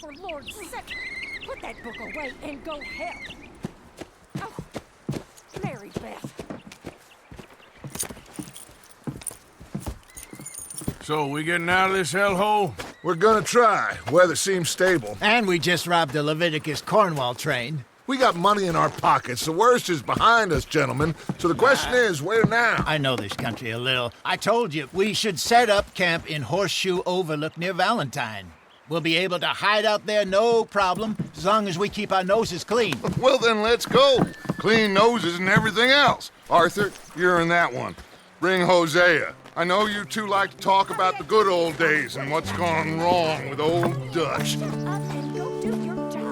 for Lord's sake, put that book away and go help. Oh, Mary Beth. So, we getting out of this hellhole? We're gonna try. Weather seems stable. And we just robbed the Leviticus Cornwall train. We got money in our pockets. The worst is behind us, gentlemen. So the question is, where now? I know this country a little. I told you, we should set up camp in Horseshoe Overlook near Valentine. We'll be able to hide out there, no problem, as long as we keep our noses clean. Well, then let's go. Clean noses and everything else. Arthur, you're in that one. Bring Hosea. I know you two like to talk about the good old days and what's gone wrong with old Dutch. Shut up and go do your job.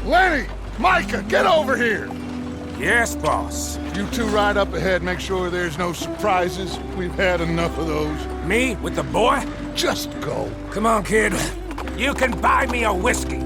Lenny! Micah, get over here! Yes, boss. You two ride up ahead, make sure there's no surprises. We've had enough of those. Me with the boy? Just go. Come on, kid. You can buy me a whiskey.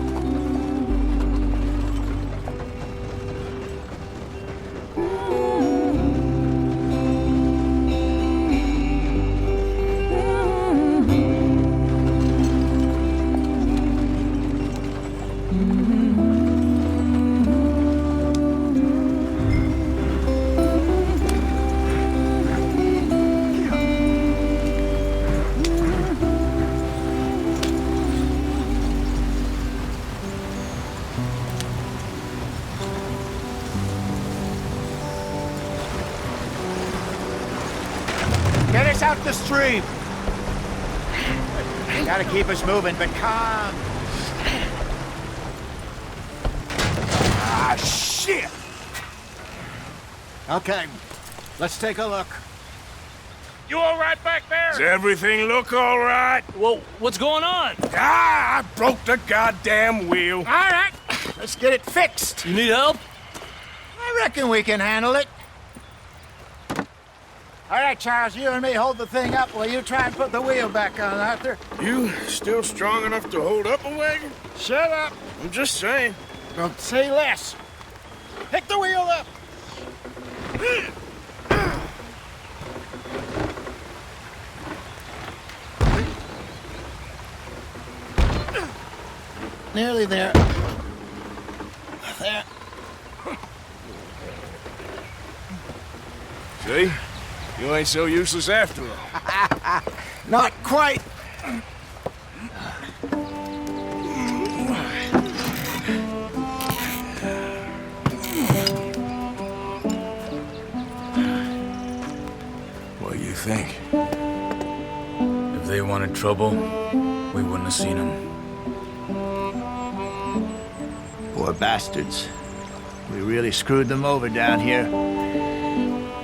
Get us out the stream! Gotta keep us moving, but calm. Ah, shit! Okay, let's take a look. You all right back there? Does everything look all right? Well, what's going on? Ah, I broke the goddamn wheel. All right, let's get it fixed. You need help? I reckon we can handle it. All right, Charles, you and me hold the thing up while you try and put the wheel back on, Arthur. You still strong enough to hold up a wagon? Shut up. I'm just saying. Don't say less. Pick the wheel up. Nearly there. There. See? You ain't so useless after all. Not quite. What do you think? If they wanted trouble, we wouldn't have seen them. Poor bastards. We really screwed them over down here.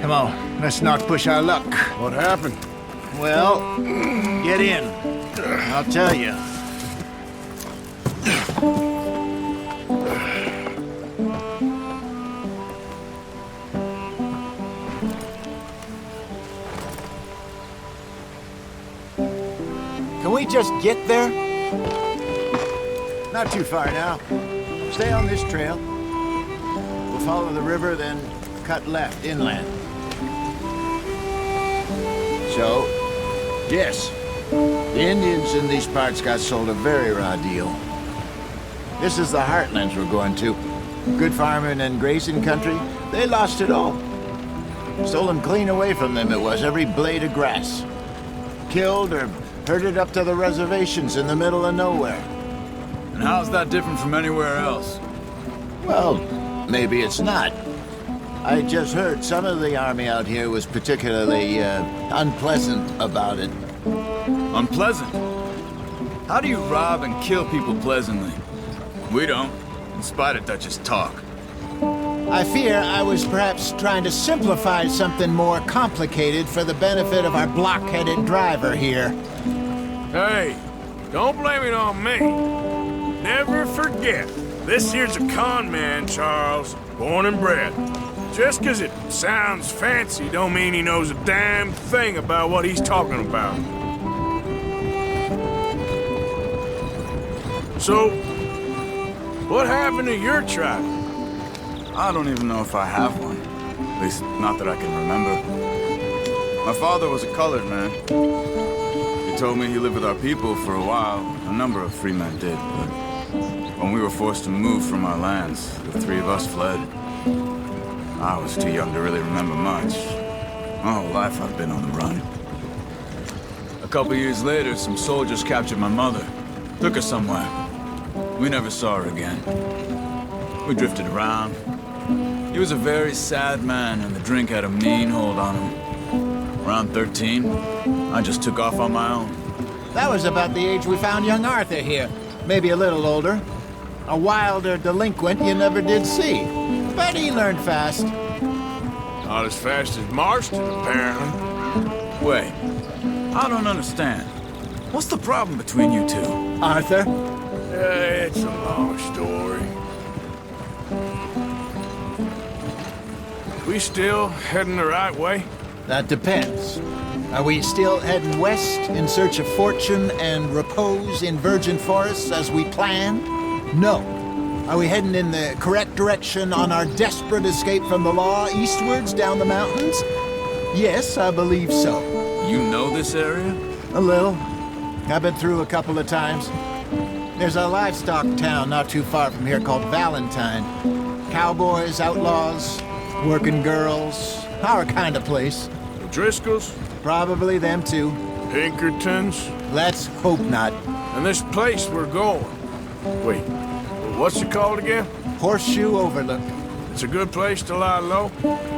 Come on, let's not push our luck. What happened? Well, get in. I'll tell you. Can we just get there? Not too far now. Stay on this trail. We'll follow the river, then cut left inland. So, yes, the Indians in these parts got sold a very raw deal. This is the heartlands we're going to. Good farming and grazing country, they lost it all. Stolen clean away from them it was, every blade of grass. Killed or Herded up to the reservations in the middle of nowhere. And how's that different from anywhere else? Well, maybe it's not. I just heard some of the army out here was particularly unpleasant about it. Unpleasant? How do you rob and kill people pleasantly? We don't, in spite of Dutch's talk. I fear I was perhaps trying to simplify something more complicated for the benefit of our block-headed driver here. Hey, don't blame it on me. Never forget, this here's a con man, Charles, born and bred. Just 'cause it sounds fancy don't mean he knows a damn thing about what he's talking about. So, what happened to your tribe? I don't even know if I have one. At least, not that I can remember. My father was a colored man. He told me he lived with our people for a while. A number of free men did, but when we were forced to move from our lands, the three of us fled. I was too young to really remember much. My whole life I've been on the run. A couple years later, some soldiers captured my mother. Took her somewhere. We never saw her again. We drifted around. He was a very sad man, and the drink had a mean hold on him. Around 13, I just took off on my own. That was about the age we found young Arthur here. Maybe a little older. A wilder delinquent you never did see. But he learned fast. Not as fast as Marston, apparently. Wait, I don't understand. What's the problem between you two? Arthur? It's a long story. We still heading the right way? That depends. Are we still heading west in search of fortune and repose in virgin forests as we planned? No. Are we heading in the correct direction on our desperate escape from the law eastwards down the mountains? Yes, I believe so. You know this area? A little. I've been through a couple of times. There's a livestock town not too far from here called Valentine. Cowboys, outlaws, working girls, our kind of place. The Driscolls? Probably them too. Pinkertons? Let's hope not. And this place we're going. Wait, what's it called again? Horseshoe Overlook. It's a good place to lie low?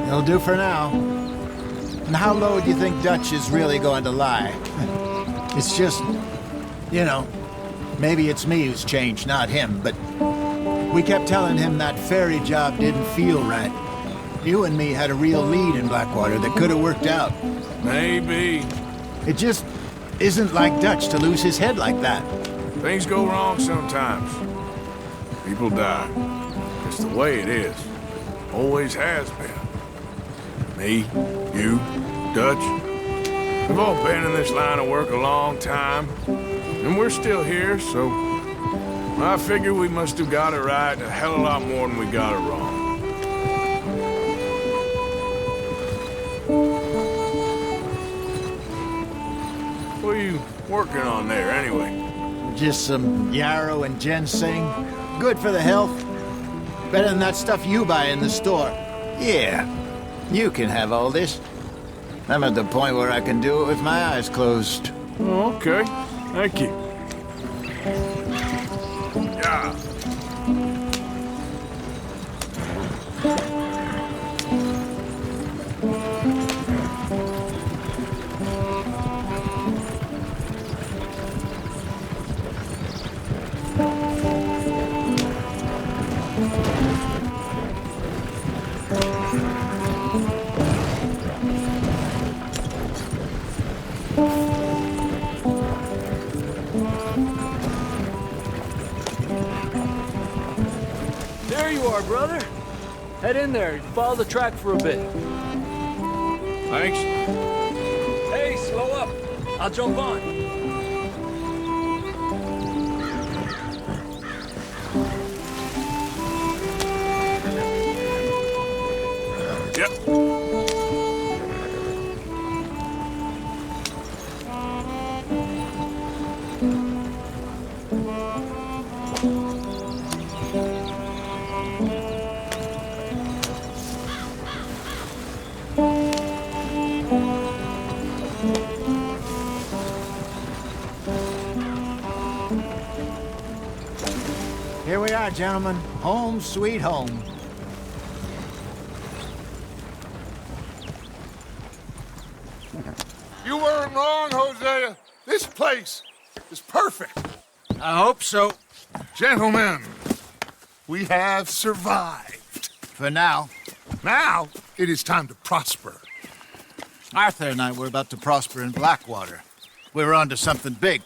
It'll do for now. And how low do you think Dutch is really going to lie? It's just, you know, maybe it's me who's changed, not him, but we kept telling him that ferry job didn't feel right. You and me had a real lead in Blackwater that could have worked out. Maybe. It just isn't like Dutch to lose his head like that. Things go wrong sometimes. People die. It's the way it is. Always has been. Me, you, Dutch. We've all been in this line of work a long time. And we're still here, so I figure we must have got it right a hell of a lot more than we got it wrong. What are you working on there, anyway? Just some yarrow and ginseng. Good for the health. Better than that stuff you buy in the store. Yeah, you can have all this. I'm at the point where I can do it with my eyes closed. Oh, okay. Thank you. Yeah. There you are, brother. Head in there. Follow the track for a bit. Thanks. Hey, slow up. I'll jump on. Yep. Here we are, gentlemen. Home sweet home. You weren't wrong, Hosea. This place is perfect. I hope so. Gentlemen, we have survived. For now. Now, it is time to prosper. Arthur and I were about to prosper in Blackwater. We were onto something big.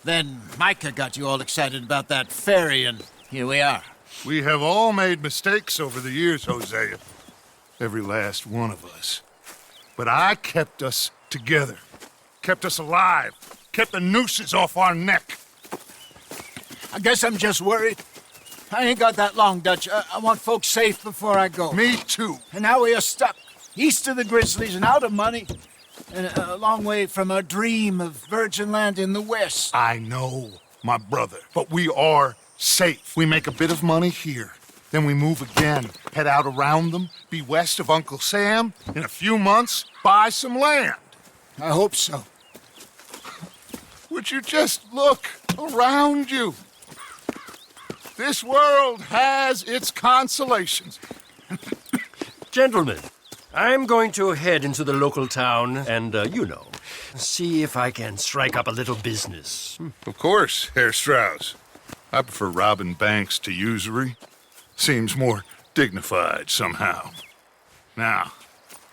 Then Micah got you all excited about that ferry, and here we are. We have all made mistakes over the years, Hosea. Every last one of us. But I kept us together. Kept us alive. Kept the nooses off our neck. I guess I'm just worried. I ain't got that long, Dutch. I want folks safe before I go. Me too. And now we are stuck, east of the Grizzlies and out of money, and a long way from a dream of virgin land in the west. I know, my brother, but we are safe. We make a bit of money here. Then we move again, head out around them, be west of Uncle Sam. In a few months, buy some land. I hope so. Would you just look around you? This world has its consolations. Gentlemen, I'm going to head into the local town and, see if I can strike up a little business. Of course, Herr Strauss. I prefer robbing banks to usury. Seems more dignified somehow. Now,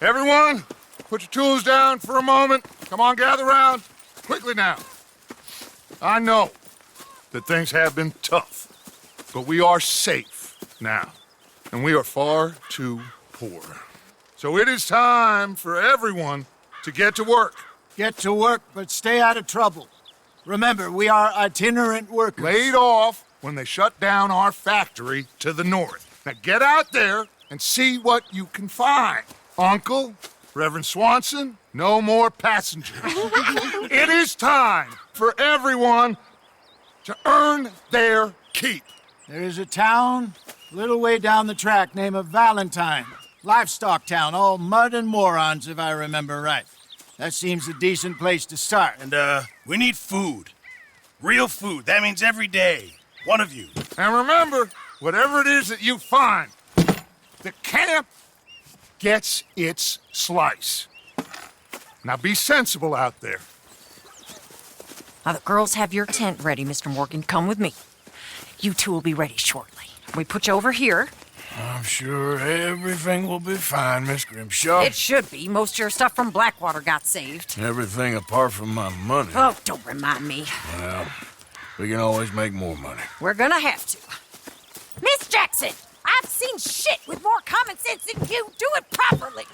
everyone, put your tools down for a moment. Come on, gather round. Quickly now. I know that things have been tough, but we are safe now, and we are far too poor. So it is time for everyone to get to work. Get to work, but stay out of trouble. Remember, we are itinerant workers. Laid off when they shut down our factory to the north. Now get out there and see what you can find. Uncle, Reverend Swanson, no more passengers. It is time for everyone to earn their keep. There is a town a little way down the track named Valentine. Livestock town, all mud and morons, if I remember right. That seems a decent place to start. And, we need food. Real food. That means every day. One of you. And remember, whatever it is that you find, the camp gets its slice. Now be sensible out there. Now, the girls have your tent ready, Mr. Morgan. Come with me. You two will be ready shortly. We put you over here. I'm sure everything will be fine, Miss Grimshaw. It should be. Most of your stuff from Blackwater got saved. Everything apart from my money. Oh, don't remind me. Well, we can always make more money. We're gonna have to. Miss Jackson, I've seen shit with more common sense than you. Do it properly.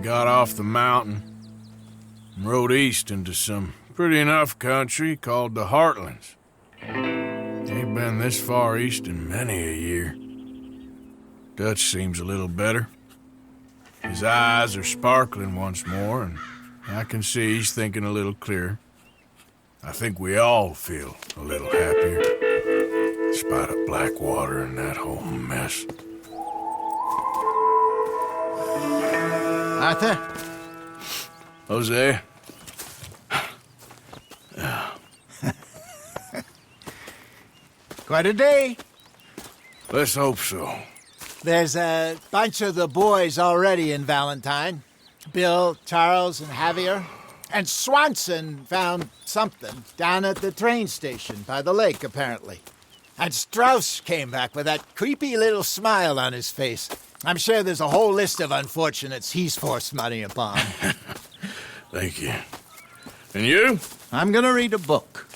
Got off the mountain and rode east into some pretty enough country called the Heartlands. Ain't been this far east in many a year. Dutch seems a little better. His eyes are sparkling once more, and I can see he's thinking a little clearer. I think we all feel a little happier, in spite of Blackwater and that whole mess. Arthur? Jose? Quite a day. Let's hope so. There's a bunch of the boys already in Valentine. Bill, Charles, and Javier. And Swanson found something down at the train station by the lake, apparently. And Strauss came back with that creepy little smile on his face. I'm sure there's a whole list of unfortunates he's forced money upon. Thank you. And you? I'm gonna read a book.